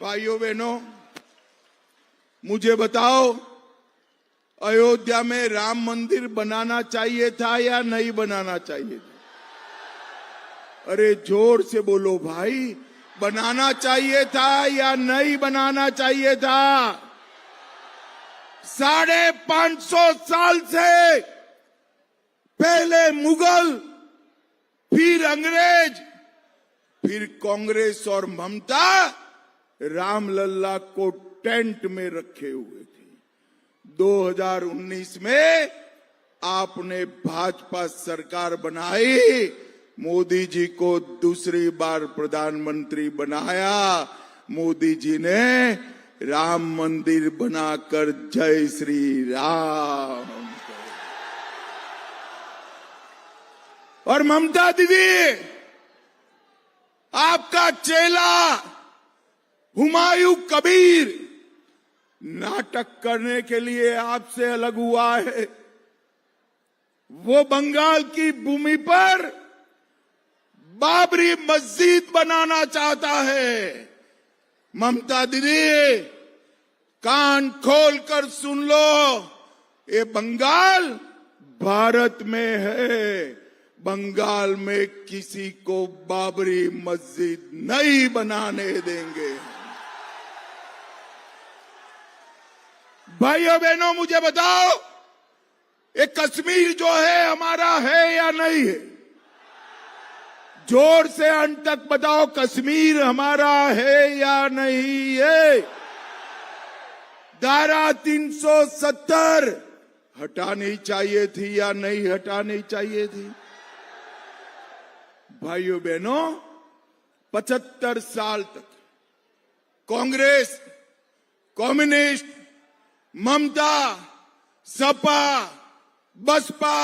भाइयों बहनों, मुझे बताओ, अयोध्या में राम मंदिर बनाना चाहिए था या नहीं बनाना चाहिए था? अरे जोर से बोलो भाई, बनाना चाहिए था या नहीं बनाना चाहिए था? 550 साल से पहले मुगल, फिर अंग्रेज, फिर कांग्रेस और ममता रामलला को टेंट में रखे हुए थे। 2019 में आपने भाजपा सरकार बनाई, मोदी जी को दूसरी बार प्रधानमंत्री बनाया। मोदी जी ने राम मंदिर बनाकर जय श्री राम। और ममता दीदी, आपका चेला हुमायूं कबीर नाटक करने के लिए आपसे अलग हुआ है। वो बंगाल की भूमि पर बाबरी मस्जिद बनाना चाहता है। ममता दीदी, कान खोलकर सुन लो, ये बंगाल भारत में है। बंगाल में किसी को बाबरी मस्जिद नहीं बनाने देंगे। भाइयों बहनों, मुझे बताओ, ये कश्मीर जो है हमारा है या नहीं है? जोर से अंत तक बताओ, कश्मीर हमारा है या नहीं है? धारा 370 हटानी चाहिए थी या नहीं हटानी चाहिए थी? भाइयों बहनों, 75 साल तक कांग्रेस, कम्युनिस्ट, ममता, सपा, बसपा,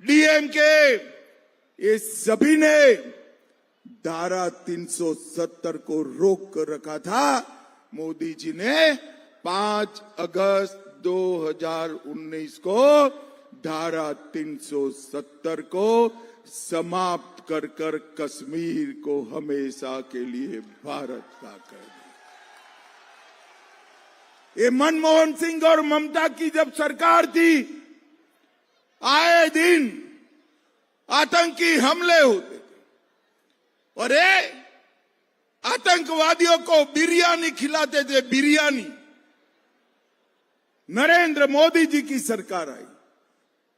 डीएमके, ये सभी ने धारा 370 को रोक कर रखा था। मोदी जी ने 5 अगस्त 2019 को धारा 370 को समाप्त कर कश्मीर को हमेशा के लिए भारत का कर दिया। ये मनमोहन सिंह और ममता की जब सरकार थी, आए दिन आतंकी हमले होते थे और ये आतंकवादियों को बिरयानी खिलाते थे, बिरयानी। नरेंद्र मोदी जी की सरकार आई,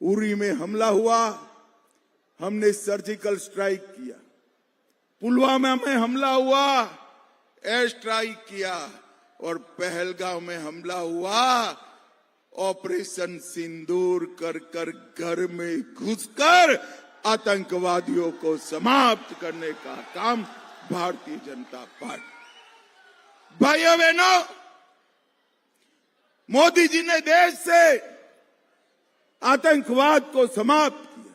उरी में हमला हुआ, हमने सर्जिकल स्ट्राइक किया। पुलवामा में हमला हुआ, एयर स्ट्राइक किया। और पहलगाम में हमला हुआ, ऑपरेशन सिंदूर कर घर में घुसकर आतंकवादियों को समाप्त करने का काम भारतीय जनता पार्टी। भाइयों बहनों, मोदी जी ने देश से आतंकवाद को समाप्त किया।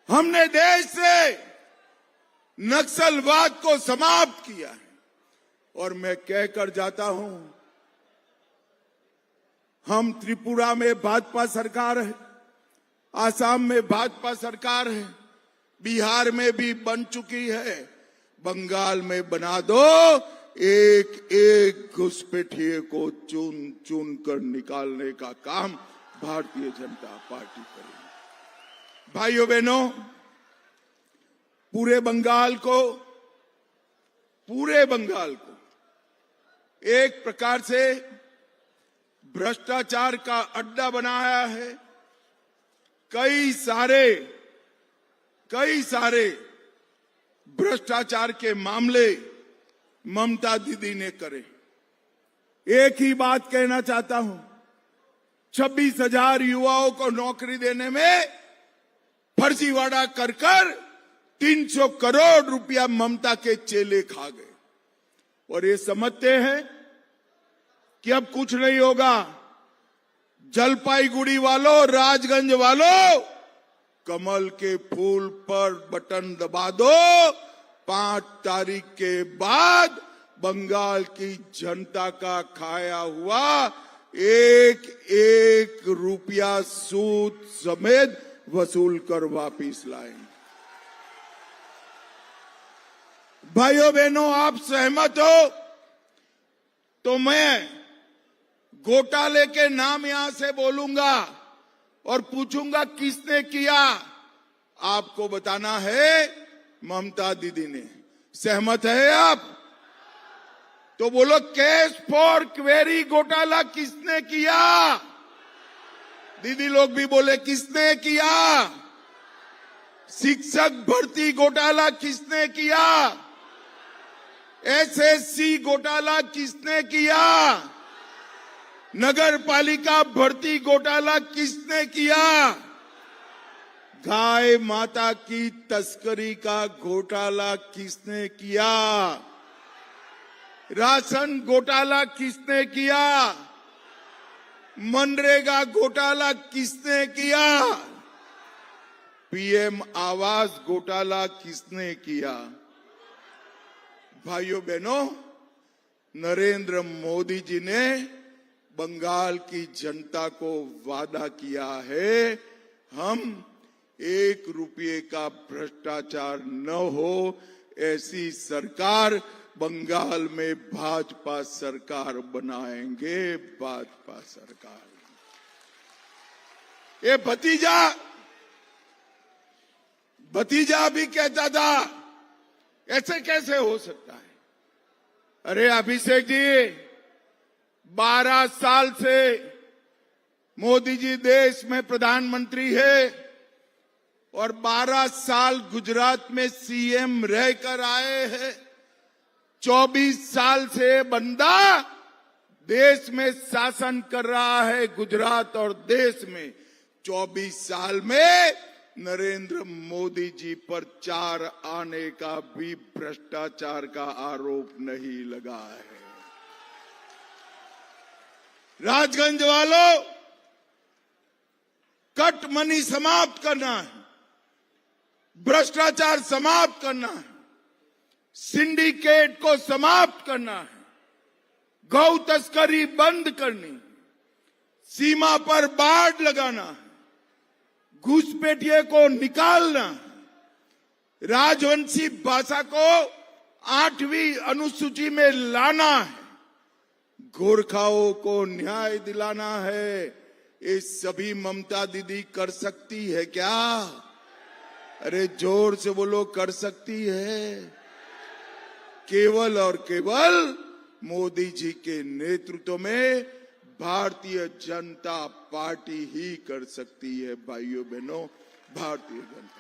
हमने देश से नक्सलवाद को समाप्त किया है। और मैं कहकर जाता हूं, हम त्रिपुरा में भाजपा सरकार है, आसाम में भाजपा सरकार है, बिहार में भी बन चुकी है, बंगाल में बना दो। एक एक घुसपैठिए को चुन चुन कर निकालने का काम भारतीय जनता पार्टी करेगी। भाइयों बहनों, पूरे बंगाल को एक प्रकार से भ्रष्टाचार का अड्डा बनाया है। कई सारे भ्रष्टाचार के मामले ममता दीदी ने करे। एक ही बात कहना चाहता हूं, 26,000 युवाओं को नौकरी देने में फर्जीवाड़ा कर 300 करोड़ रुपया ममता के चेले खा गए। और ये समझते हैं कि अब कुछ नहीं होगा। जलपाईगुड़ी वालों, राजगंज वालों, कमल के फूल पर बटन दबा दो। 5 तारीख के बाद बंगाल की जनता का खाया हुआ एक एक रुपया सूद समेत वसूल कर वापिस लाएंगे। भाइयों बहनों, आप सहमत हो तो मैं घोटाले के नाम यहां से बोलूंगा और पूछूंगा किसने किया। आपको बताना है ममता दीदी ने। सहमत है आप? तो बोलो, कैश फॉर क्वेरी घोटाला किसने किया? दीदी लोग भी बोले किसने किया? शिक्षक भर्ती घोटाला किसने किया? एसएससी घोटाला किसने किया? नगर पालिका भर्ती घोटाला किसने किया? गाय माता की तस्करी का घोटाला किसने किया? राशन घोटाला किसने किया? मनरेगा घोटाला किसने किया? पीएम आवास घोटाला किसने किया? भाइयों बहनों, नरेंद्र मोदी जी ने बंगाल की जनता को वादा किया है, हम 1 रुपये का भ्रष्टाचार न हो ऐसी सरकार बंगाल में भाजपा सरकार बनाएंगे। भाजपा सरकार। ये भतीजा भी कहता था ऐसे कैसे हो सकता है। अरे अभिषेक जी, 12 साल से मोदी जी देश में प्रधानमंत्री है और 12 साल गुजरात में सीएम रहकर आए हैं। 24 साल से बंदा देश में शासन कर रहा है, गुजरात और देश में। 24 साल में नरेंद्र मोदी जी पर 4 आने का भी भ्रष्टाचार का आरोप नहीं लगा है। राजगंज वालों, कट मनी समाप्त करना है, भ्रष्टाचार समाप्त करना है, सिंडिकेट को समाप्त करना है, गौ तस्करी बंद करनी, सीमा पर बाड़ लगाना है, घुसपैठिए को निकालना, राजवंशी भाषा को 8वीं अनुसूची में लाना है, गोरखाओं को न्याय दिलाना है। ये सभी ममता दीदी कर सकती है क्या? अरे जोर से बोलो, कर सकती है। केवल और केवल मोदी जी के नेतृत्व में भारतीय जनता पार्टी ही कर सकती है। भाइयों बहनों, भारतीय जनता